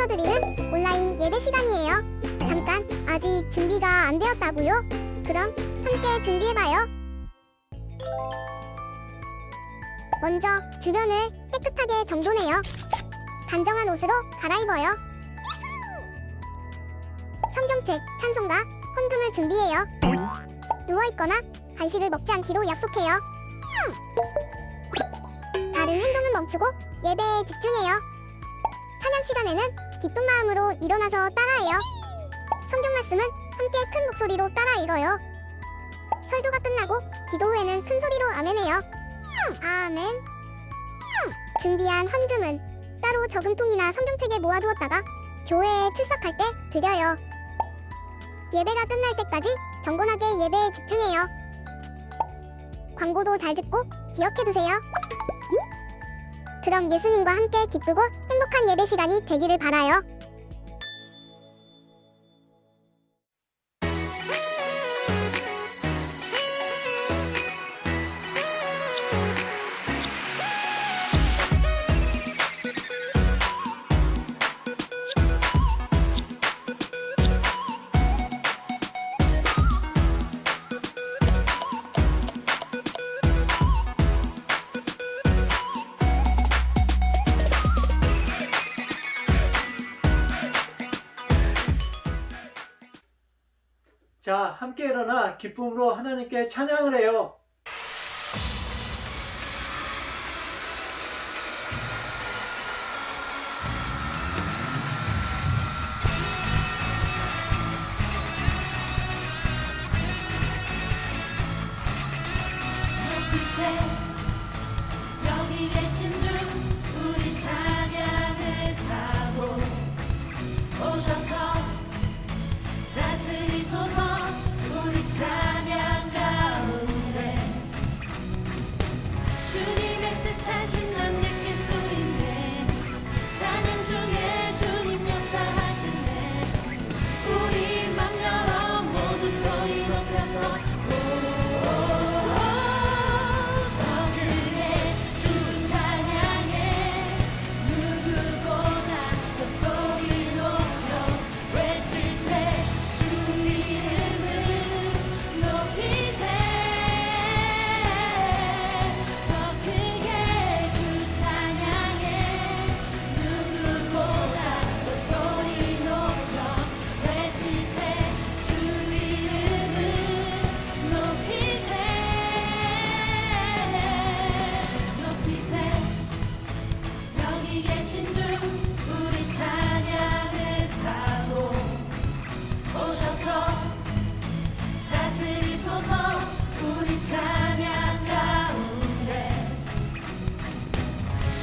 알려드리는 온라인 예배 시간이에요. 잠깐, 아직 준비가 안 되었다고요? 그럼 함께 준비해봐요. 먼저 주변을 깨끗하게 정돈해요. 단정한 옷으로 갈아입어요. 성경책, 찬송가, 헌금을 준비해요. 누워있거나 간식을 먹지 않기로 약속해요. 다른 행동은 멈추고 예배에 집중해요. 찬양 시간에는 기쁜 마음으로 일어나서 따라해요. 성경 말씀은 함께 큰 목소리로 따라 읽어요. 설교가 끝나고 기도 후에는 큰 소리로 아멘해요. 아멘. 준비한 헌금은 따로 저금통이나 성경책에 모아두었다가 교회에 출석할 때 드려요. 예배가 끝날 때까지 경건하게 예배에 집중해요. 광고도 잘 듣고 기억해두세요. 그럼 예수님과 함께 기쁘고 행복한 예배 시간이 되기를 바라요. 자, 함께 일어나 기쁨으로 하나님께 찬양을 해요. 여기 계신 주 우리 찬양을 타고 오셔서 다스리소서. 우리 찬양 가운데 주님의 뜻하신 난 느낄 수 있네. 찬양 중에 주님 역사하시네. 우리 맘 열어 모두 소리 높여서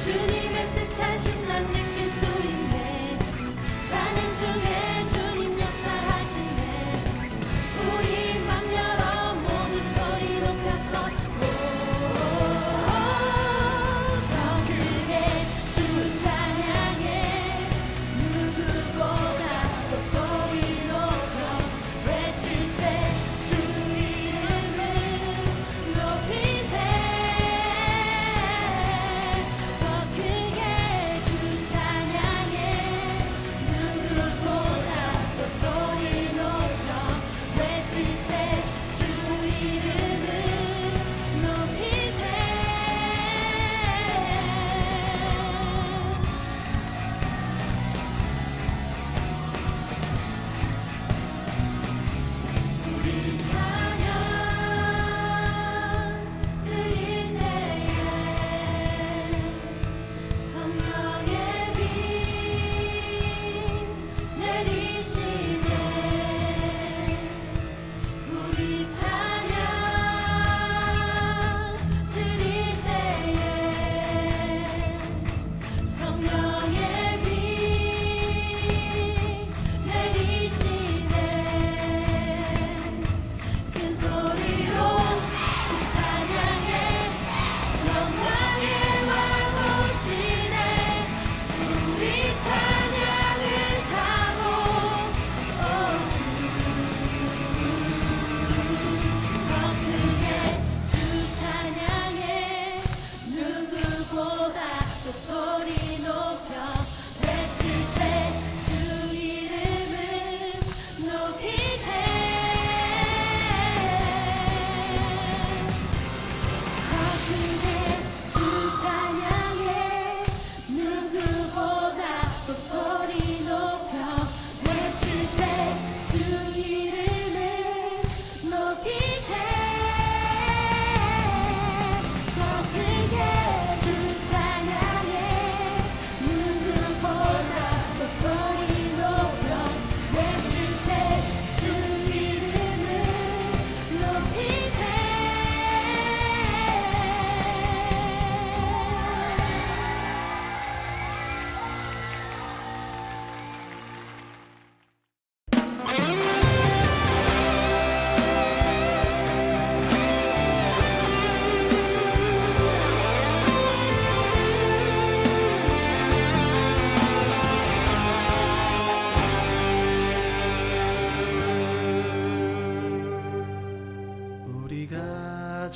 주님의 뜻하신 난 느낄 수 있네. 찬양 중에 주님 역사하시네. 우리 맘 열어 모두 소리 높여서 더 크게 주 찬양해. 누구보다 더 소리 높여 외칠세. 주 이름을 높이세. 또 소리 높여 외칠세.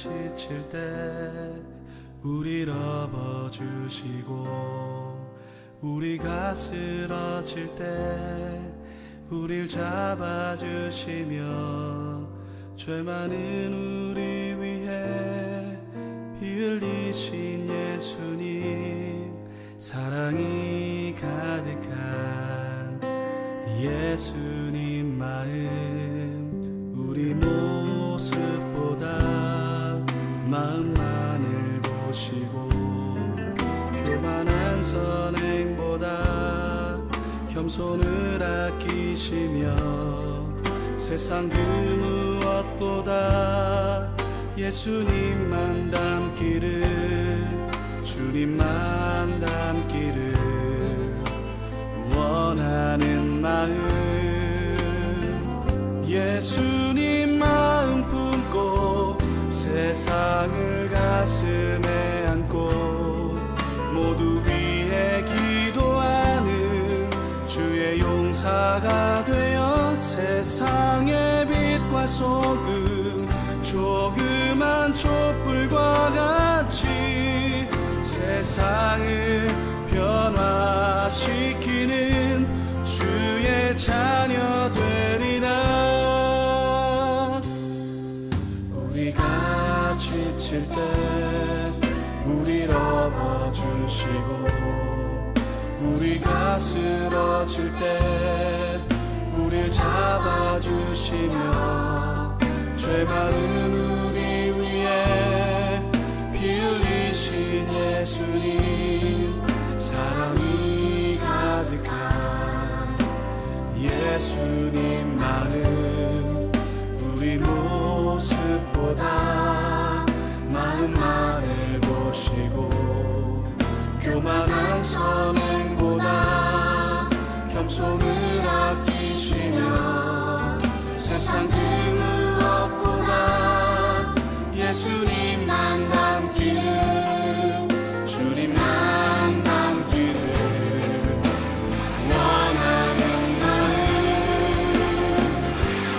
지칠 때 우릴 업어주시고 우리가 쓰러질 때 우릴 잡아주시며 죄 많은 우리 위해 피 흘리신 예수님 사랑이 가득한 예수님 마음 우리 모습보다 마음만을 보시고 교만한 선행보다 겸손을 아끼시며 세상 그 무엇보다 예수님만 닮기를 주님만 닮기를 원하는 마음 예수님 마음 품고 세상을 가슴에 안고 모두 위해 기도하는 주의 용사가 되어 세상의 빛과 소금 조그만 촛불과 같이 세상을 변화시키는 주의 자녀 되리라. 우리가 지칠 때 우릴 업어주시고 우리가 쓰러질 때 우릴 잡아주시며 죄 많은 우리 위해 피 흘리신 예수님 사랑이 가득한 예수님 마음 우리 모습보다 마음만을 보시고 교만한 선행보다 겸손을 아끼시며 세상 그 무엇보다 예수님만 닮기를 주님만 닮기를 원하는 마음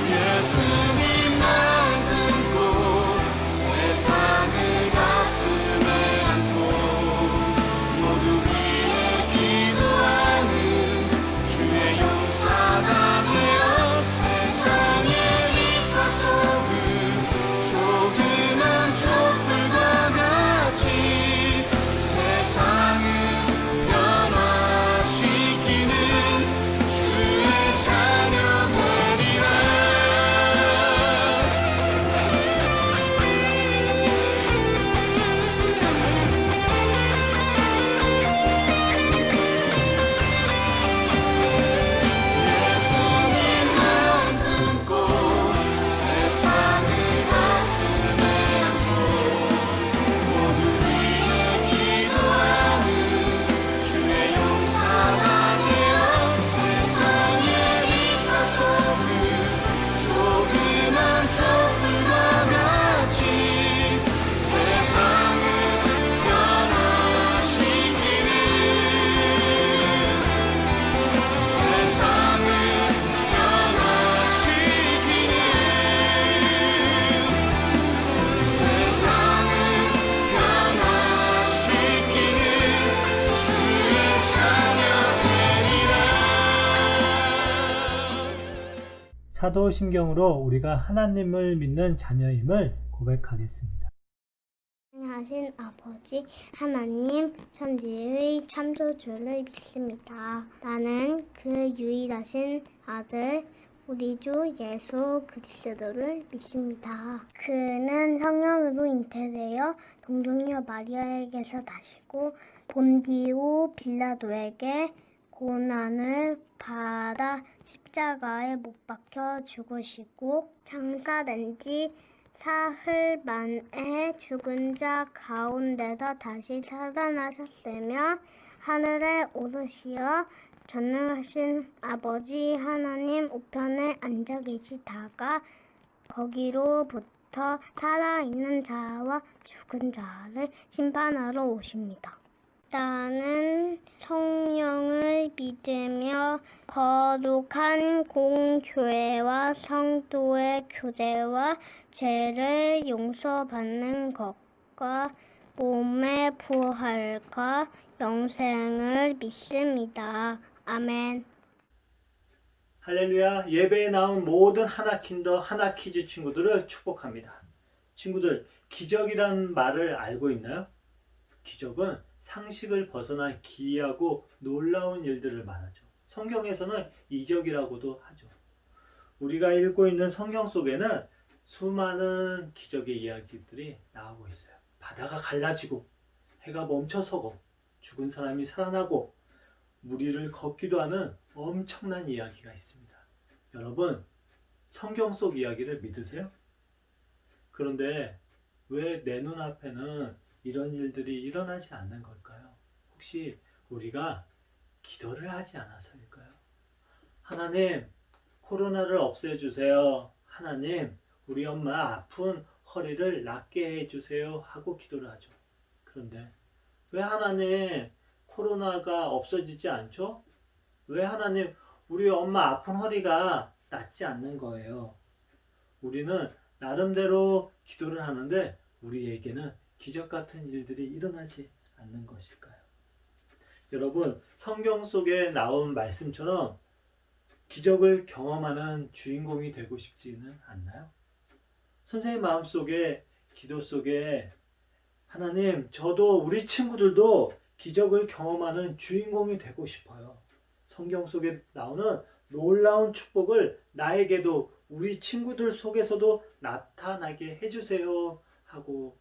예수님만 품고 세상을 가슴에 안고 모두 위해 기도하는 주의 용사가 되어 세상의 빛과 소금 조그만 촛불과 같이 세상을 변화시키는 주의 자녀 되리라. 예수님만 품고 세상을 가슴에 안고 모두 위해 기도하는 주의 용사가 되어 세상의 빛과 소금 조그만 촛불과 같이 세상을 변화시키는 세상을 변화시키는 세상을 변화시키는 주의 자녀 되리라. 사도신경으로 우리가 하나님을 믿는 자녀임을 고백하겠습니다. 하신 아버지 하나님 천지의 창조주를 믿습니다. 나는 그 유일하신 아들 우리 주 예수 그리스도를 믿습니다. 그는 성령으로 잉태되어 동정녀 마리아에게서 나시고 본디오 빌라도에게 고난을 받아 십자가에 못 박혀 죽으시고 장사된 지 사흘 만에 죽은 자 가운데서 다시 살아나셨으며 하늘에 오르시어 전능하신 아버지 하나님 우편에 앉아 계시다가 거기로부터 살아있는 자와 죽은 자를 심판하러 오십니다. 나는 성령을 믿으며 거룩한 공교회와 성도의 교제와 죄를 용서받는 것과 몸의 부활과 영생을 믿습니다. 아멘. 할렐루야. 예배에 나온 모든 하나킨더 하나키즈 친구들을 축복합니다. 친구들, 기적이란 말을 알고 있나요? 기적은 상식을 벗어나 기이하고 놀라운 일들을 말하죠. 성경에서는 이적이라고도 하죠. 우리가 읽고 있는 성경 속에는 수많은 기적의 이야기들이 나오고 있어요. 바다가 갈라지고 해가 멈춰서고 죽은 사람이 살아나고 무리를 걷기도 하는 엄청난 이야기가 있습니다. 여러분, 성경 속 이야기를 믿으세요? 그런데 왜 내 눈앞에는 이런 일들이 일어나지 않는 걸까요? 혹시 우리가 기도를 하지 않아서일까요? 하나님, 코로나를 없애주세요. 하나님, 우리 엄마 아픈 허리를 낫게 해주세요 하고 기도를 하죠. 그런데 왜 하나님 코로나가 없어지지 않죠? 왜 하나님 우리 엄마 아픈 허리가 낫지 않는 거예요? 우리는 나름대로 기도를 하는데 우리에게는 기적 같은 일들이 일어나지 않는 것일까요? 여러분, 성경 속에 나온 말씀처럼 기적을 경험하는 주인공이 되고 싶지는 않나요? 선생님 마음속에, 기도 속에 하나님, 저도 우리 친구들도 기적을 경험하는 주인공이 되고 싶어요. 성경 속에 나오는 놀라운 축복을 나에게도 우리 친구들 속에서도 나타나게 해주세요 하고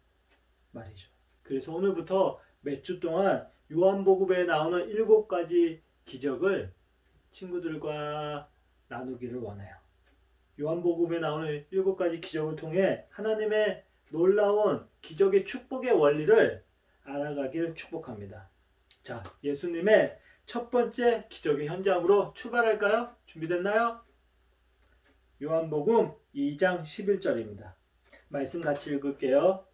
말이죠. 그래서 오늘부터 몇 주 동안 요한복음에 나오는 7가지 기적을 친구들과 나누기를 원해요. 요한복음에 나오는 7가지 기적을 통해 하나님의 놀라운 기적의 축복의 원리를 알아가길 축복합니다. 자, 예수님의 첫 번째 기적의 현장으로 출발할까요? 준비됐나요? 요한복음 2장 11절입니다. 말씀 같이 읽을게요.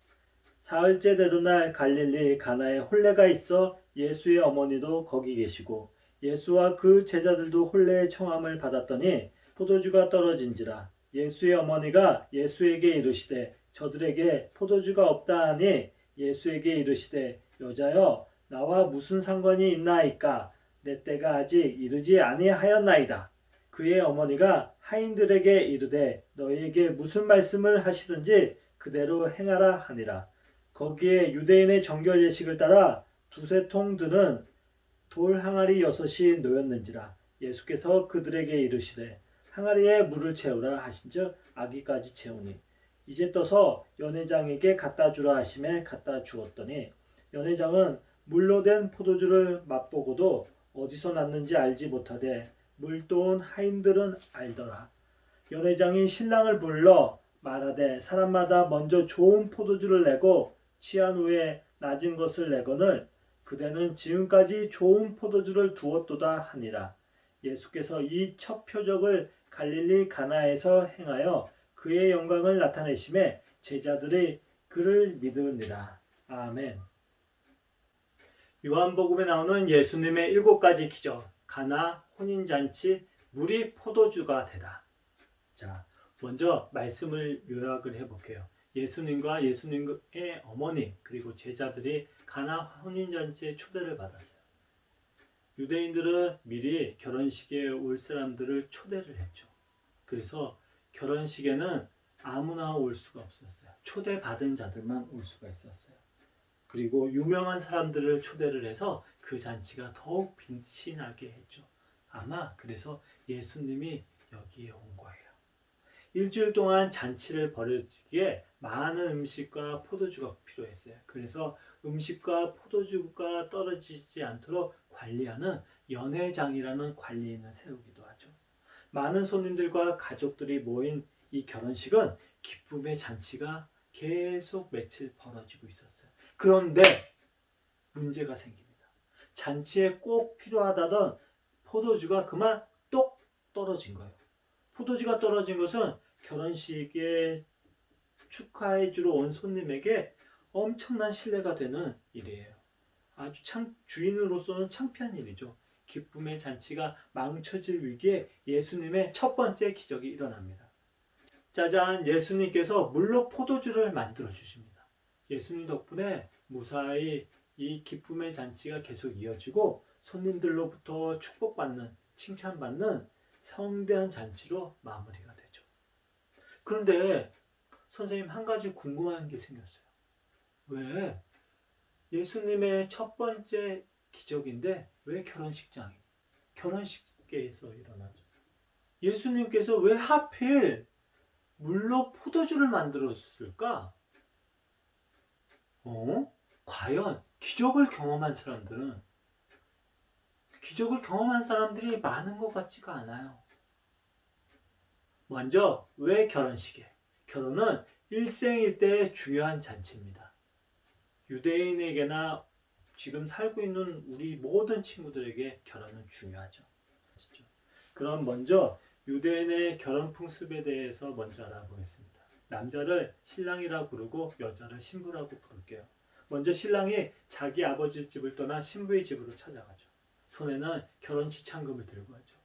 사흘째 되던 날 갈릴리 가나에 혼례가 있어 예수의 어머니도 거기 계시고 예수와 그 제자들도 혼례의 청함을 받았더니 포도주가 떨어진지라. 예수의 어머니가 예수에게 이르시되 저들에게 포도주가 없다 하니 예수에게 이르시되 여자여 나와 무슨 상관이 있나이까 내 때가 아직 이르지 아니하였나이다. 그의 어머니가 하인들에게 이르되 너희에게 무슨 말씀을 하시든지 그대로 행하라 하니라. 거기에 유대인의 정결 예식을 따라 2-3통 드는 돌 항아리 6이 놓였는지라. 예수께서 그들에게 이르시되 항아리에 물을 채우라 하신즉 아기까지 채우니 이제 떠서 연회장에게 갖다 주라 하심에 갖다 주었더니 연회장은 물로 된 포도주를 맛보고도 어디서 났는지 알지 못하되 물도온 하인들은 알더라. 연회장이 신랑을 불러 말하되 사람마다 먼저 좋은 포도주를 내고 취한 후에 낮은 것을 내거늘 그대는 지금까지 좋은 포도주를 두었도다 하니라. 예수께서 이 첫 표적을 갈릴리 가나에서 행하여 그의 영광을 나타내심에 제자들이 그를 믿으니라. 아멘. 요한복음에 나오는 예수님의 7가지 기적, 가나 혼인잔치, 물이 포도주가 되다. 자, 먼저 말씀을 요약을 해볼게요. 예수님과 예수님의 어머니 그리고 제자들이 가나 혼인잔치에 초대를 받았어요. 유대인들은 미리 결혼식에 올 사람들을 초대를 했죠. 그래서 결혼식에는 아무나 올 수가 없었어요. 초대받은 자들만 올 수가 있었어요. 그리고 유명한 사람들을 초대를 해서 그 잔치가 더욱 빛이 나게 했죠. 아마 그래서 예수님이 여기에 온 거예요. 일주일 동안 잔치를 벌이기에 많은 음식과 포도주가 필요했어요. 그래서 음식과 포도주가 떨어지지 않도록 관리하는 연회장이라는 관리인을 세우기도 하죠. 많은 손님들과 가족들이 모인 이 결혼식은 기쁨의 잔치가 계속 며칠 벌어지고 있었어요. 그런데 문제가 생깁니다. 잔치에 꼭 필요하다던 포도주가 그만 똑 떨어진 거예요. 포도주가 떨어진 것은 결혼식에 축하해 주러 온 손님에게 엄청난 신뢰가 되는 일이에요. 아주 주인으로서는 창피한 일이죠. 기쁨의 잔치가 망쳐질 위기에 예수님의 첫 번째 기적이 일어납니다. 짜잔, 예수님께서 물로 포도주를 만들어 주십니다. 예수님 덕분에 무사히 이 기쁨의 잔치가 계속 이어지고 손님들로부터 축복받는, 칭찬받는 성대한 잔치로 마무리가 되죠. 그런데 선생님, 한 가지 궁금한 게 생겼어요. 왜 예수님의 첫 번째 기적인데 왜 결혼식에서 일어나죠? 예수님께서 왜 하필 물로 포도주를 만들었을까? 과연 기적을 경험한 사람들이 많은 것 같지가 않아요. 먼저 왜 결혼식에? 결혼은 일생일대의 중요한 잔치입니다. 유대인에게나 지금 살고 있는 우리 모든 친구들에게 결혼은 중요하죠. 그럼 먼저 유대인의 결혼 풍습에 대해서 먼저 알아보겠습니다. 남자를 신랑이라고 부르고 여자를 신부라고 부를게요. 먼저 신랑이 자기 아버지 집을 떠나 신부의 집으로 찾아가죠. 손에는 결혼 지참금을 들고 가죠.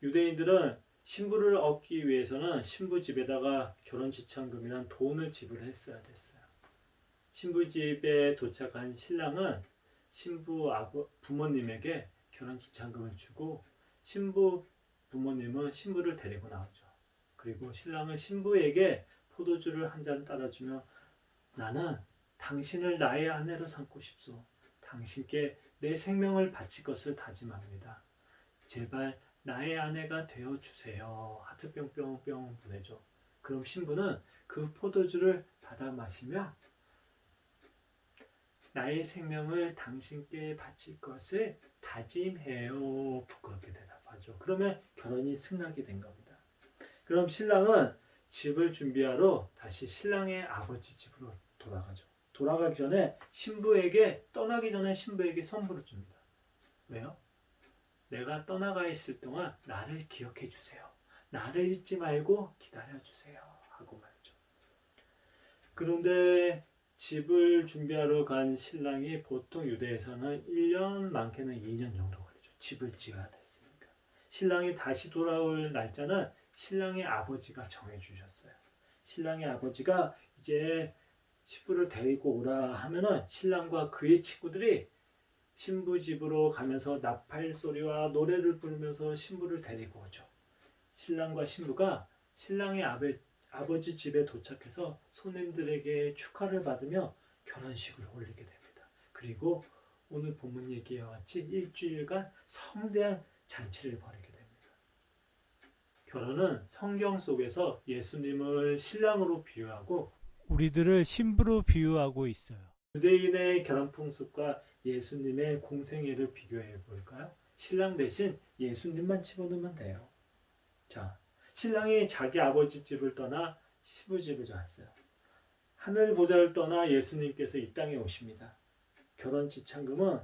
유대인들은 신부를 얻기 위해서는 신부 집에다가 결혼 지참금이란 돈을 지불했어야 됐어요. 신부 집에 도착한 신랑은 신부 부모님에게 결혼 지참금을 주고 신부 부모님은 신부를 데리고 나오죠. 그리고 신랑은 신부에게 포도주를 한 잔 따라주며 나는 당신을 나의 아내로 삼고 싶소. 당신께 내 생명을 바칠 것을 다짐합니다. 제발 나의 아내가 되어주세요. 하트 뿅뿅뿅 보내죠. 그럼 신부는 그 포도주를 받아 마시며 나의 생명을 당신께 바칠 것을 다짐해요. 부끄럽게 대답하죠. 그러면 결혼이 승낙이 된 겁니다. 그럼 신랑은 집을 준비하러 다시 신랑의 아버지 집으로 돌아가죠. 돌아가기 전에 떠나기 전에 신부에게 선물을 줍니다. 왜요? 내가 떠나가 있을 동안 나를 기억해 주세요. 나를 잊지 말고 기다려 주세요. 하고 말이죠. 그런데 집을 준비하러 간 신랑이 보통 유대에서는 1년 많게는 2년 정도 걸리죠. 집을 지어야 됐으니까. 신랑이 다시 돌아올 날짜는 신랑의 아버지가 정해주셨어요. 신랑의 아버지가 이제 신부를 데리고 오라 하면은 신랑과 그의 친구들이 신부 집으로 가면서 나팔 소리와 노래를 부르면서 신부를 데리고 오죠. 신랑과 신부가 신랑의 아버지 집에 도착해서 손님들에게 축하를 받으며 결혼식을 올리게 됩니다. 그리고 오늘 본문 얘기와 같이 일주일간 성대한 잔치를 벌이게 됩니다. 결혼은 성경 속에서 예수님을 신랑으로 비유하고 우리들을 신부로 비유하고 있어요. 유대인의 결혼 풍습과 예수님의 공생애를 비교해 볼까요? 신랑 대신 예수님만 집어넣으면 돼요. 자, 신랑이 자기 아버지 집을 떠나 신부 집을 왔어요. 하늘 보좌를 떠나 예수님께서 이 땅에 오십니다. 결혼 지참금은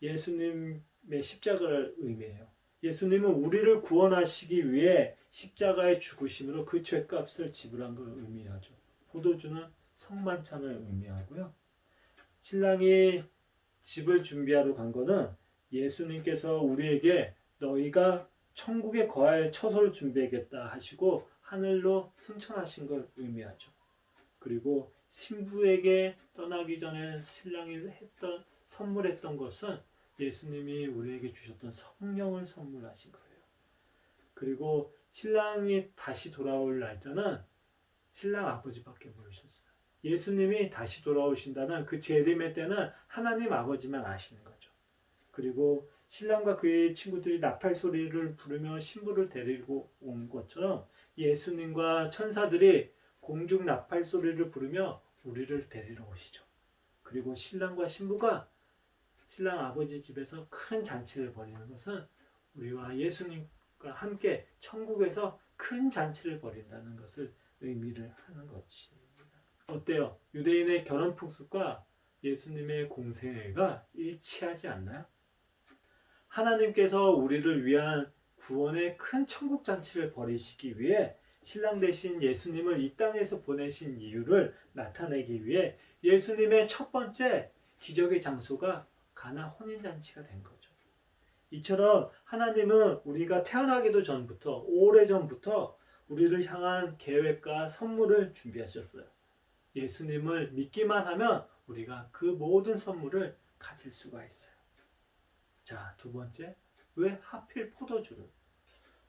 예수님의 십자가를 의미해요. 예수님은 우리를 구원하시기 위해 십자가의 죽으심으로 그 죄값을 지불한 걸 의미하죠. 포도주는 성만찬을 의미하고요. 신랑이 집을 준비하러 간 거는 예수님께서 우리에게 너희가 천국에 거할 처소를 준비하겠다 하시고 하늘로 승천하신 걸 의미하죠. 그리고 신부에게 떠나기 전에 신랑이 선물했던 것은 예수님이 우리에게 주셨던 성령을 선물하신 거예요. 그리고 신랑이 다시 돌아올 날짜는 신랑 아버지밖에 모르셨어요. 예수님이 다시 돌아오신다는 그 재림의 때는 하나님 아버지만 아시는 거죠. 그리고 신랑과 그의 친구들이 나팔 소리를 부르며 신부를 데리고 온 것처럼 예수님과 천사들이 공중 나팔 소리를 부르며 우리를 데리러 오시죠. 그리고 신랑과 신부가 신랑 아버지 집에서 큰 잔치를 벌이는 것은 우리와 예수님과 함께 천국에서 큰 잔치를 벌인다는 것을 의미를 하는 것입니다. 어때요? 유대인의 결혼 풍습과 예수님의 공생애가 일치하지 않나요? 하나님께서 우리를 위한 구원의 큰 천국 잔치를 벌이시기 위해 신랑 대신 예수님을 이 땅에서 보내신 이유를 나타내기 위해 예수님의 첫 번째 기적의 장소가 가나 혼인잔치가 된 거죠. 이처럼 하나님은 우리가 태어나기도 전부터, 오래전부터 우리를 향한 계획과 선물을 준비하셨어요. 예수님을 믿기만 하면 우리가 그 모든 선물을 가질 수가 있어요. 자, 두 번째, 왜 하필 포도주를?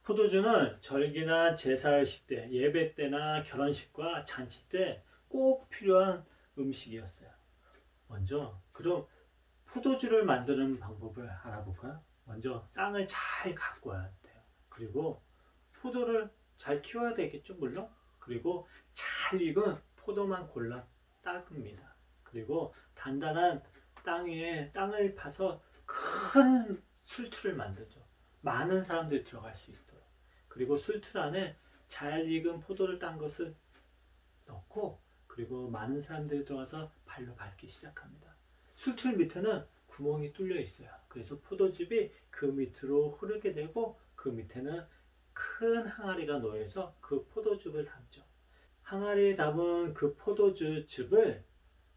포도주는 절기나 제사의식 때, 예배 때나 결혼식과 잔치 때 꼭 필요한 음식이었어요. 먼저 그럼 포도주를 만드는 방법을 알아볼까요? 먼저 땅을 잘 가꿔야 돼요. 그리고 포도를 잘 키워야 되겠죠, 물론. 그리고 잘 익은 포도만 골라 따릅니다. 그리고 단단한 땅 위에 땅을 파서 큰 술틀을 만들죠. 많은 사람들이 들어갈 수 있도록. 그리고 술틀 안에 잘 익은 포도를 딴 것을 넣고, 그리고 많은 사람들이 들어가서 발로 밟기 시작합니다. 술틀 밑에는 구멍이 뚫려 있어요. 그래서 포도즙이 그 밑으로 흐르게 되고, 그 밑에는 큰 항아리가 놓여서 그 포도즙을 담죠. 항아리에 담은 그 포도즙을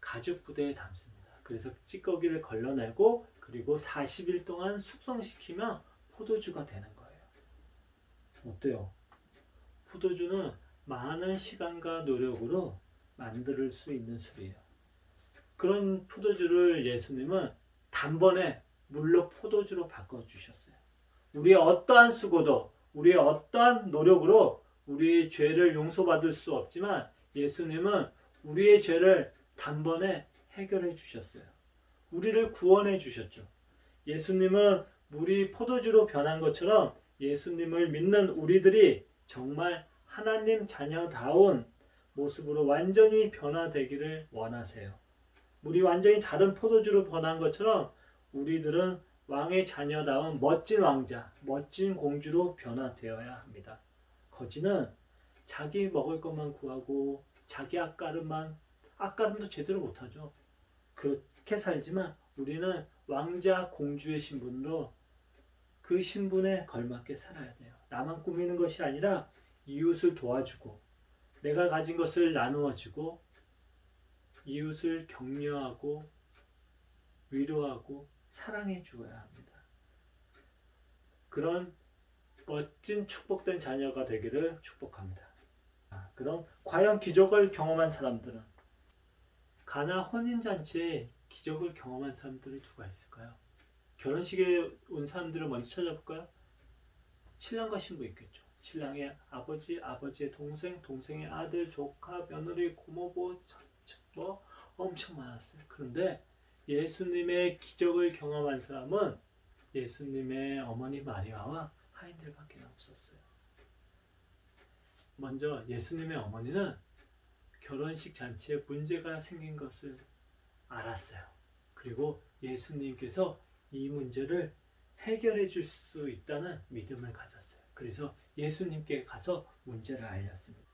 가죽 부대에 담습니다. 그래서 찌꺼기를 걸러내고, 그리고 40일 동안 숙성시키면 포도주가 되는 거예요. 어때요? 포도주는 많은 시간과 노력으로 만들 수 있는 술이에요. 그런 포도주를 예수님은 단번에 물로 포도주로 바꿔주셨어요. 우리의 어떠한 수고도, 우리의 어떠한 노력으로 우리의 죄를 용서받을 수 없지만 예수님은 우리의 죄를 단번에 해결해 주셨어요. 우리를 구원해 주셨죠. 예수님은 물이 포도주로 변한 것처럼 예수님을 믿는 우리들이 정말 하나님 자녀다운 모습으로 완전히 변화되기를 원하세요. 물이 완전히 다른 포도주로 변한 것처럼 우리들은 왕의 자녀다운 멋진 왕자, 멋진 공주로 변화되어야 합니다. 거지는 자기 먹을 것만 구하고 자기 앞가름도 제대로 못하죠. 그렇게 살지만 우리는 왕자 공주의 신분으로 그 신분에 걸맞게 살아야 돼요. 나만 꾸미는 것이 아니라 이웃을 도와주고, 내가 가진 것을 나누어주고, 이웃을 격려하고 위로하고 사랑해 주어야 합니다. 그런 멋진 축복된 자녀가 되기를 축복합니다. 그럼 과연 기적을 경험한 사람들은, 가나 혼인잔치에 기적을 경험한 사람들이 누가 있을까요? 결혼식에 온 사람들을 먼저 찾아볼까요? 신랑과 신부 있겠죠. 신랑의 아버지, 아버지의 동생, 동생의 아들, 조카, 며느리, 고모부, 뭐 엄청 많았어요. 그런데 예수님의 기적을 경험한 사람은 예수님의 어머니 마리아와 하인들밖에 없었어요. 먼저 예수님의 어머니는 결혼식 잔치에 문제가 생긴 것을 알았어요. 그리고 예수님께서 이 문제를 해결해 줄 수 있다는 믿음을 가졌어요. 그래서 예수님께 가서 문제를 알렸습니다.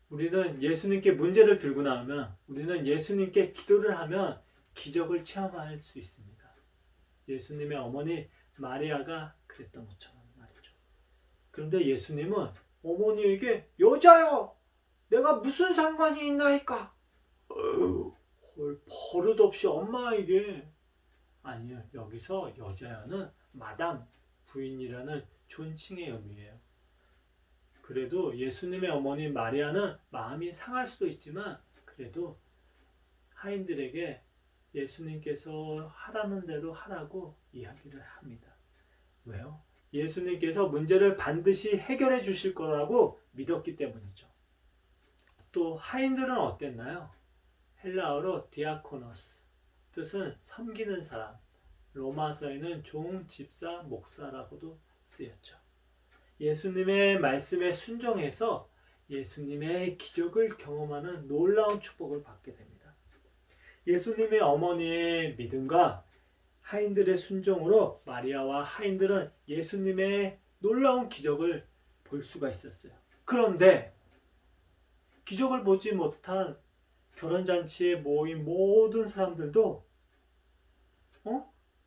우리는 예수님께 문제를 들고 나오면, 우리는 예수님께 기도를 하면 기적을 체험할 수 있습니다. 예수님의 어머니 마리아가 그랬던 것처럼 말이죠. 그런데 예수님은 어머니에게 여자요! 내가 무슨 상관이 있나이까? 버릇없이 엄마에게. 아니요, 여기서 여자야는 마담, 부인이라는 존칭의 의미예요. 그래도 예수님의 어머니 마리아는 마음이 상할 수도 있지만 그래도 하인들에게 예수님께서 하라는 대로 하라고 이야기를 합니다. 왜요? 예수님께서 문제를 반드시 해결해 주실 거라고 믿었기 때문이죠. 또 하인들은 어땠나요? 헬라어로 디아코노스, 뜻은 섬기는 사람, 로마서에는 종, 집사, 목사라고도 쓰였죠. 예수님의 말씀에 순종해서 예수님의 기적을 경험하는 놀라운 축복을 받게 됩니다. 예수님의 어머니의 믿음과 하인들의 순종으로 마리아와 하인들은 예수님의 놀라운 기적을 볼 수가 있었어요. 그런데 기적을 보지 못한 결혼잔치에 모인 모든 사람들도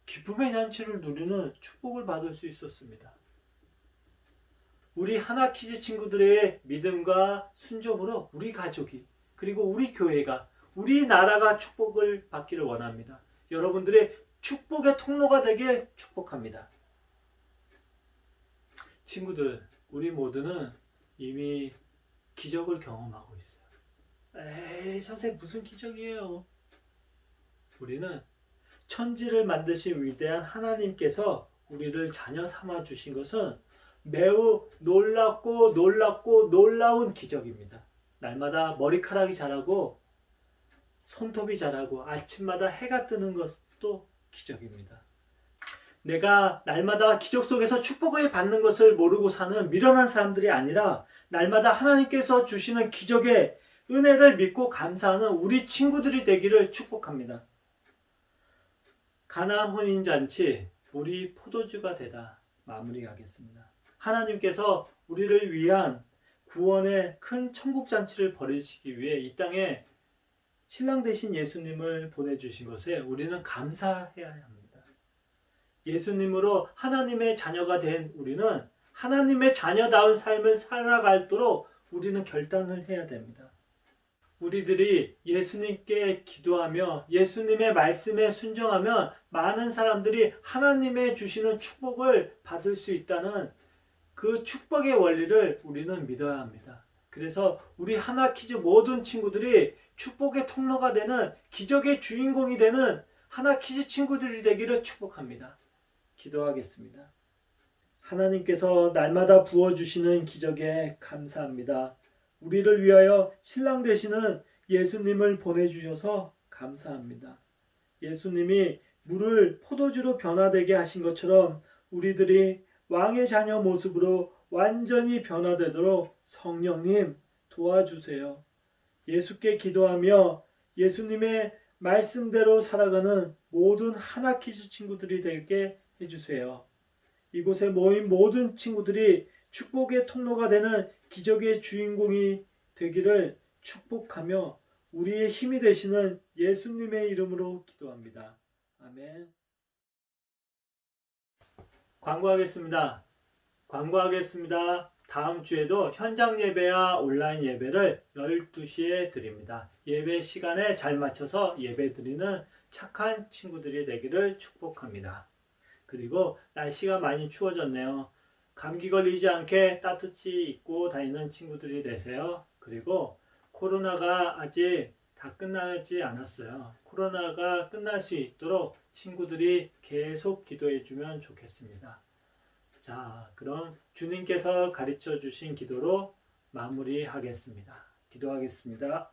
기쁨의 잔치를 누리는 축복을 받을 수 있었습니다. 우리 하나키즈 친구들의 믿음과 순종으로 우리 가족이, 그리고 우리 교회가, 우리나라가 축복을 받기를 원합니다. 여러분들의 축복의 통로가 되길 축복합니다. 친구들, 우리 모두는 이미 기적을 경험하고 있어요. 에이, 선생님 무슨 기적이에요? 우리는 천지를 만드신 위대한 하나님께서 우리를 자녀 삼아 주신 것은 매우 놀랍고 놀라운 기적입니다. 날마다 머리카락이 자라고 손톱이 자라고 아침마다 해가 뜨는 것도 기적입니다. 내가 날마다 기적 속에서 축복을 받는 것을 모르고 사는 미련한 사람들이 아니라 날마다 하나님께서 주시는 기적의 은혜를 믿고 감사하는 우리 친구들이 되기를 축복합니다. 가나안 혼인잔치 우리 포도주가 되다 마무리하겠습니다. 하나님께서 우리를 위한 구원의 큰 천국잔치를 벌이시기 위해 이 땅에 신랑 되신 예수님을 보내주신 것에 우리는 감사해야 합니다. 예수님으로 하나님의 자녀가 된 우리는 하나님의 자녀다운 삶을 살아가도록 우리는 결단을 해야 됩니다. 우리들이 예수님께 기도하며 예수님의 말씀에 순종하면 많은 사람들이 하나님의 주시는 축복을 받을 수 있다는 그 축복의 원리를 우리는 믿어야 합니다. 그래서 우리 하나키즈 모든 친구들이 축복의 통로가 되는 기적의 주인공이 되는 하나키즈 친구들이 되기를 축복합니다. 기도하겠습니다. 하나님께서 날마다 부어주시는 기적에 감사합니다. 우리를 위하여 신랑 되시는 예수님을 보내주셔서 감사합니다. 예수님이 물을 포도주로 변화되게 하신 것처럼 우리들이 왕의 자녀 모습으로 완전히 변화되도록 성령님 도와주세요. 예수께 기도하며 예수님의 말씀대로 살아가는 모든 하나키즈 친구들이 되게 해주세요. 이곳에 모인 모든 친구들이 축복의 통로가 되는 기적의 주인공이 되기를 축복하며 우리의 힘이 되시는 예수님의 이름으로 기도합니다. 아멘. 광고하겠습니다. 다음 주에도 현장 예배와 온라인 예배를 12시에 드립니다. 예배 시간에 잘 맞춰서 예배 드리는 착한 친구들이 되기를 축복합니다. 그리고 날씨가 많이 추워졌네요. 감기 걸리지 않게 따뜻히 입고 다니는 친구들이 되세요. 그리고 코로나가 아직 다 끝나지 않았어요. 코로나가 끝날 수 있도록 친구들이 계속 기도해 주면 좋겠습니다. 자, 그럼 주님께서 가르쳐 주신 기도로 마무리하겠습니다. 기도하겠습니다.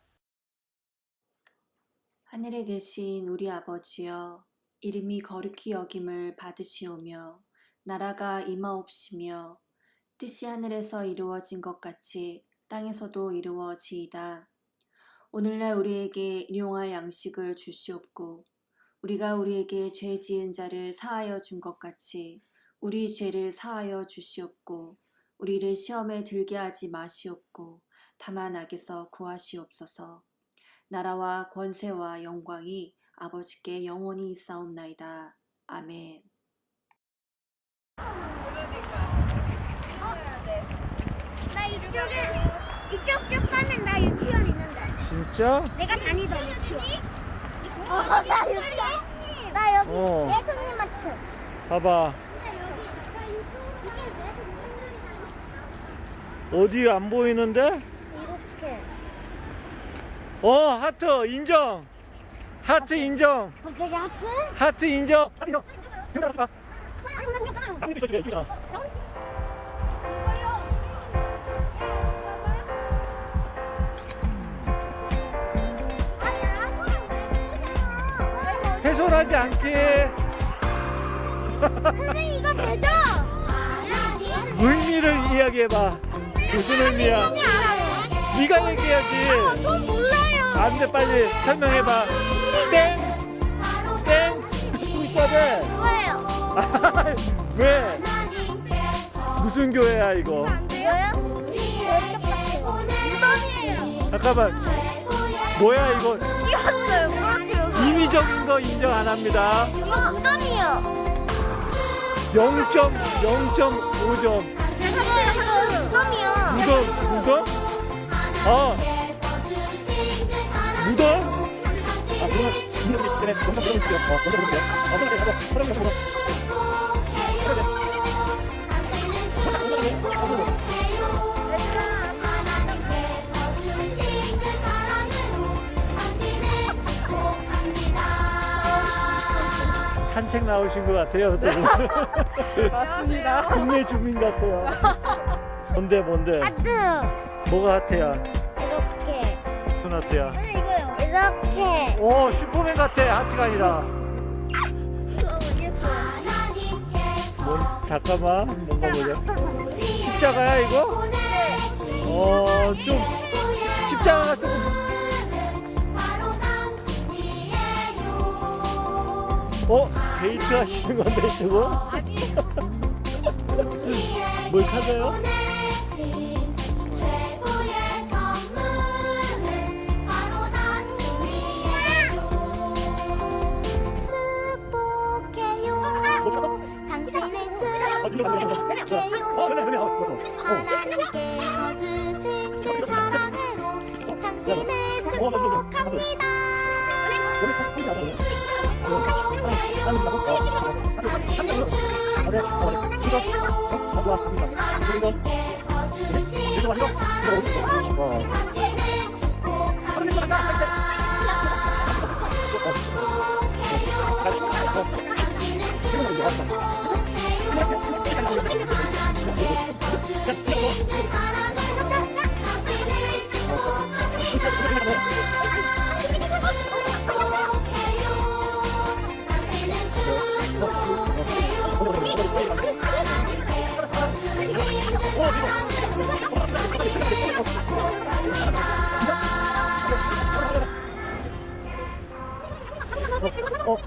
하늘에 계신 우리 아버지여, 이름이 거룩히 여김을 받으시오며 나라가 임하옵시며 뜻이 하늘에서 이루어진 것 같이 땅에서도 이루어지이다. 오늘날 우리에게 일용할 양식을 주시옵고 우리가 우리에게 죄 지은 자를 사하여 준 것 같이 우리 죄를 사하여 주시옵고 우리를 시험에 들게 하지 마시옵고 다만 악에서 구하시옵소서. 나라와 권세와 영광이 아버지께 영원히 있사옵나이다. 아멘. 나 이쪽 쭉 가면 나 유치원 있는데. 진짜? 내가 다니던 유치원. 나 유치원. 나 여기 예수님 마트. 봐봐. 어디 안 보이는데? 이렇게. 하트 인정. 하트 인정. 갑자기 하트? 하트 인정. 훼손하지 않게. 선생님 이거 되죠? 의미를 이야기해봐. 무슨 의미야? 네가 얘기해야지. 전 몰라요. 안 돼, 빨리 설명해봐. 땡 듣고 있어야 돼. 뭐예요? 왜? 무슨 교회야 이거? 안 돼요? 무덤이에요. 잠깐만. 뭐야 이거? 끼웠어요. 그렇죠. 인위적인 거 인정 안 합니다. 이거 무덤이에요. 0.5점. 무덤이요. 무덤? 무덤? 무덤? 하나님께서 주신 그 사랑으로 당신을 축복합니다. 산책 나오신 것 같아요. 맞습니다. 국내 주민 같아요. 뭔데? 하트. 뭐가 하트야? 이렇게. 손 하트야. 아니 이거요. 이렇게. 오, 슈퍼맨 같아. 하트가 아니라. 하나님께서 잠깐만. 뭔가 보자. 우리의 십자가야 이거? 보내신 좀 십자가가 조금 바로 당신이에요. 데이트 하시는 건데 저거? 뭘 찾아요? 보내신 최고의 선물은 바로 당신이에요. 축복해요. 당신을 축복해요. 하나님께서 주신 그 사랑으로 당신을 축복합니다. 당신을 하나님께서 주신 그 사랑으로 당신을 축복합니다. 어.